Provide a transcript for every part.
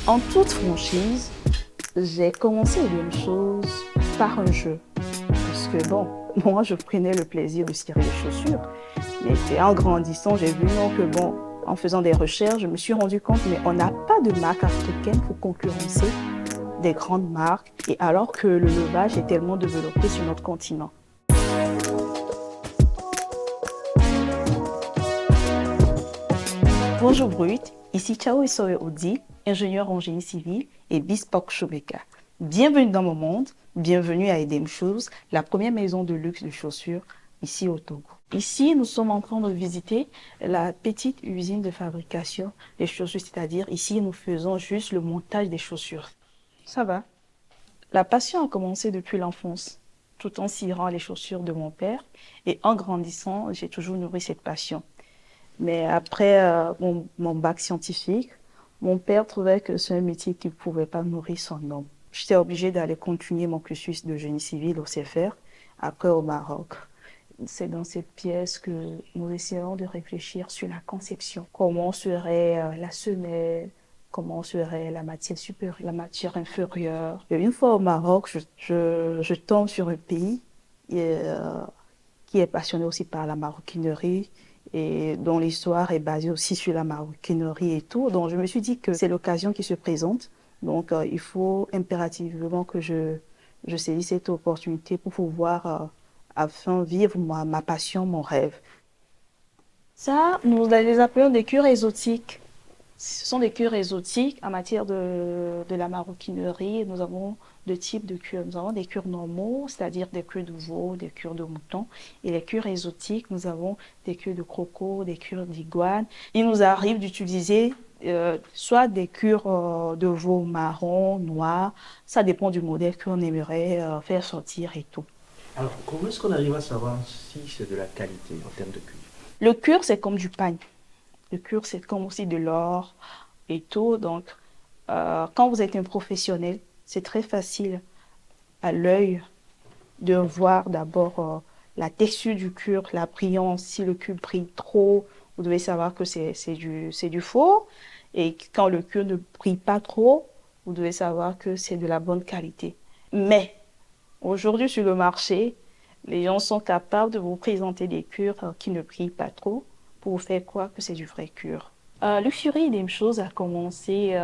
En toute franchise, j'ai commencé les mêmes choses par un jeu. Parce que bon, moi je prenais le plaisir de cirer les chaussures. Mais en grandissant, j'ai vu non, que bon, en faisant des recherches, je me suis rendu compte, mais on n'a pas de marque africaine pour concurrencer des grandes marques. Et alors que le levage est tellement développé sur notre continent. Bonjour Brut, ici Chao Esoe Odi, ingénieur en génie civil et Bespoke Shoemaker. Bienvenue dans mon monde, bienvenue à Edem Shoes, la première maison de luxe de chaussures ici au Togo. Ici, nous sommes en train de visiter la petite usine de fabrication des chaussures, c'est-à-dire ici, nous faisons juste le montage des chaussures. Ça va. La passion a commencé depuis l'enfance, tout en cirant les chaussures de mon père et en grandissant, j'ai toujours nourri cette passion. Mais après mon bac scientifique, mon père trouvait que c'est un métier qui ne pouvait pas nourrir son homme. J'étais obligée d'aller continuer mon cursus de génie civil au CFR, après au Maroc. C'est dans cette pièce que nous essayons de réfléchir sur la conception. Comment serait la semelle, comment serait la matière supérieure, la matière inférieure. Et une fois au Maroc, je tombe sur un pays qui est passionné aussi par la maroquinerie et dont l'histoire est basée aussi sur la maroquinerie et tout. Donc, je me suis dit que c'est l'occasion qui se présente. Donc, il faut impérativement que je saisis cette opportunité pour pouvoir, afin vivre ma passion, mon rêve. Ça, nous les appelons des cures exotiques. Ce sont des cures exotiques en matière de la maroquinerie. Nous avons deux types de cures. Nous avons des cures normaux, c'est-à-dire des cures de veau, des cures de mouton. Et les cures exotiques, nous avons des cures de croco, des cures d'iguane. Il nous arrive d'utiliser soit des cures de veau marron, noir. Ça dépend du modèle qu'on aimerait faire sortir et tout. Alors, comment est-ce qu'on arrive à savoir si c'est de la qualité en termes de cuir? Le cuir, c'est comme du pagne. Le cuir, c'est comme aussi de l'or et tout. Donc, quand vous êtes un professionnel, c'est très facile à l'œil de voir d'abord la texture du cuir, la brillance. Si le cuir brille trop, vous devez savoir que c'est du faux. Et quand le cuir ne brille pas trop, vous devez savoir que c'est de la bonne qualité. Mais aujourd'hui, sur le marché, les gens sont capables de vous présenter des cuirs qui ne brillent pas trop pour vous faire croire que c'est du vrai cuir. Luxury des choses a commencé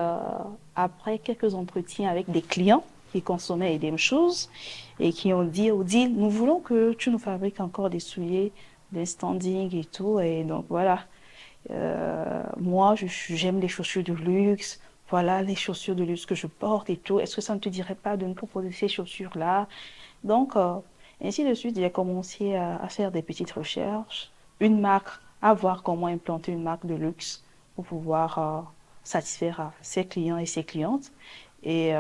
après quelques entretiens avec des clients qui consommaient des choses et qui ont dit au deal, nous voulons que tu nous fabriques encore des souliers, des standing et tout. Et donc voilà, moi j'aime les chaussures de luxe, voilà les chaussures de luxe que je porte et tout. Est-ce que ça ne te dirait pas de me proposer ces chaussures-là? Donc, ainsi de suite, j'ai commencé à faire des petites recherches, une marque, à voir comment implanter une marque de luxe pour pouvoir satisfaire ses clients et ses clientes. Et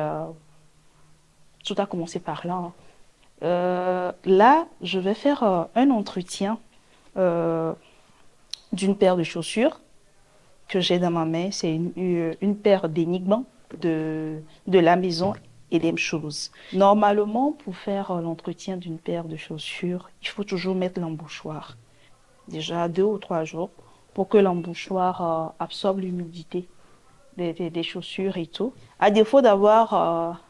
tout a commencé par là. Hein. Là, je vais faire un entretien euh, d'une paire de chaussures que j'ai dans ma main. C'est une paire d'Enigma de la maison Edem Shoes. Normalement, pour faire l'entretien d'une paire de chaussures, il faut toujours mettre l'embouchoir. Déjà 2 ou 3 jours pour que l'embouchoir absorbe l'humidité des chaussures et tout. À défaut d'avoir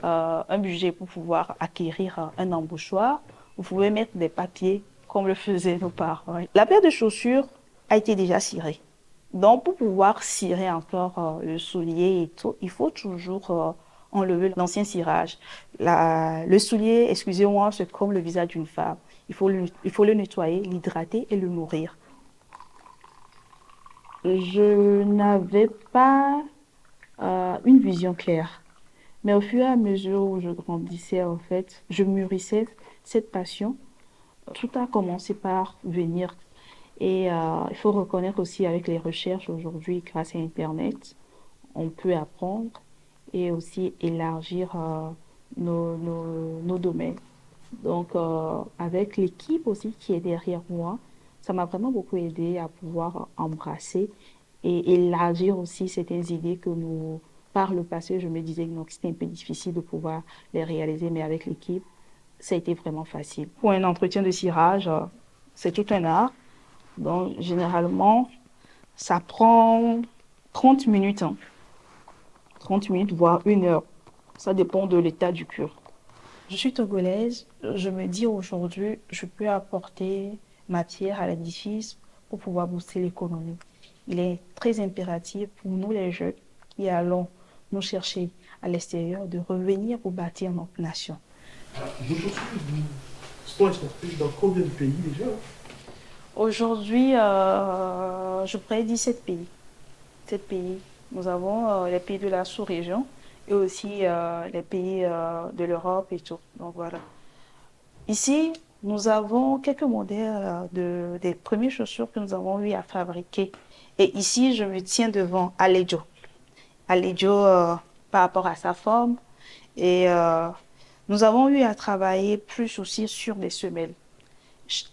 un budget pour pouvoir acquérir un embouchoir, vous pouvez mettre des papiers comme le faisaient nos parents. La paire de chaussures a été déjà cirée. Donc, pour pouvoir cirer encore le soulier et tout, il faut toujours enlever l'ancien cirage. Le soulier, excusez-moi, c'est comme le visage d'une femme. Il faut le nettoyer, l'hydrater et le nourrir. Je n'avais pas une vision claire. Mais au fur et à mesure où je grandissais, en fait, je mûrissais cette passion. Tout a commencé par venir. Et il faut reconnaître aussi avec les recherches aujourd'hui, grâce à Internet, on peut apprendre et aussi élargir nos domaines. Donc, avec l'équipe aussi qui est derrière moi, ça m'a vraiment beaucoup aidé à pouvoir embrasser et élargir aussi certaines idées que nous, par le passé, je me disais que c'était un peu difficile de pouvoir les réaliser, mais avec l'équipe, ça a été vraiment facile. Pour un entretien de cirage, c'est tout un art. Donc, généralement, ça prend 30 minutes. Hein. 30 minutes, voire 1 heure. Ça dépend de l'état du cuir. Je suis togolaise. Je me dis aujourd'hui, je peux apporter ma pierre à l'édifice pour pouvoir booster l'économie. Il est très impératif pour nous les jeunes qui allons nous chercher à l'extérieur de revenir pour bâtir notre nation. Vos chaussures, sont exportées dans combien de pays déjà? Aujourd'hui, je pourrais dire 7 pays. 7 pays. Nous avons les pays de la sous-région et aussi les pays de l'Europe et tout. Donc voilà. Ici, nous avons quelques modèles des premières chaussures que nous avons eu à fabriquer. Et ici, je me tiens devant Alejo. Alejo par rapport à sa forme. Et nous avons eu à travailler plus aussi sur des semelles.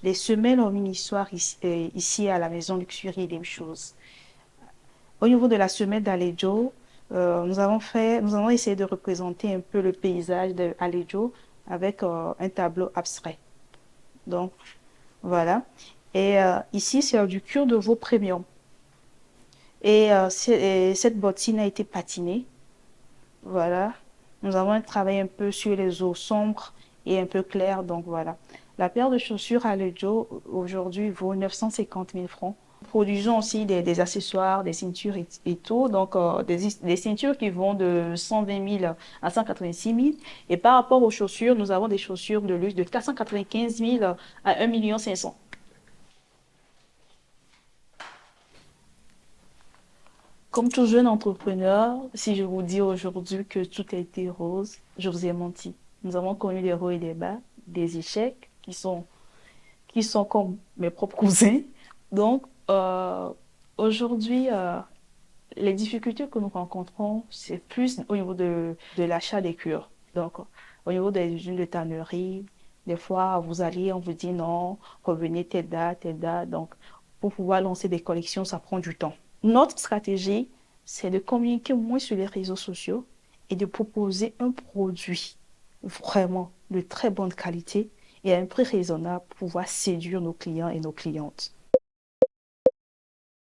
Les semelles ont une histoire ici à la maison luxurie, des choses. Au niveau de la semelle d'Alejo, nous avons essayé de représenter un peu le paysage d'Alejo avec un tableau abstrait. Donc, voilà. Et ici, c'est du cuir de veau premium. Et cette bottine a été patinée. Voilà. Nous avons travaillé un peu sur les eaux sombres et un peu claires. Donc, voilà. La paire de chaussures Alejo, aujourd'hui, vaut 950 000 francs. Nous produisons aussi des accessoires, des ceintures et tout. Donc, des ceintures qui vont de 120 000 à 186 000. Et par rapport aux chaussures, nous avons des chaussures de luxe de 495 000 à 1 500 000. Comme tout jeune entrepreneur, si je vous dis aujourd'hui que tout a été rose, je vous ai menti. Nous avons connu des hauts et des bas, des échecs qui sont comme mes propres cousins. Donc, aujourd'hui, les difficultés que nous rencontrons, c'est plus au niveau de l'achat des cuirs. Donc, au niveau des usines de tannerie, des fois, vous allez, on vous dit non, revenez telle date, telle date. Donc, pour pouvoir lancer des collections, ça prend du temps. Notre stratégie, c'est de communiquer moins sur les réseaux sociaux et de proposer un produit vraiment de très bonne qualité et à un prix raisonnable pour pouvoir séduire nos clients et nos clientes.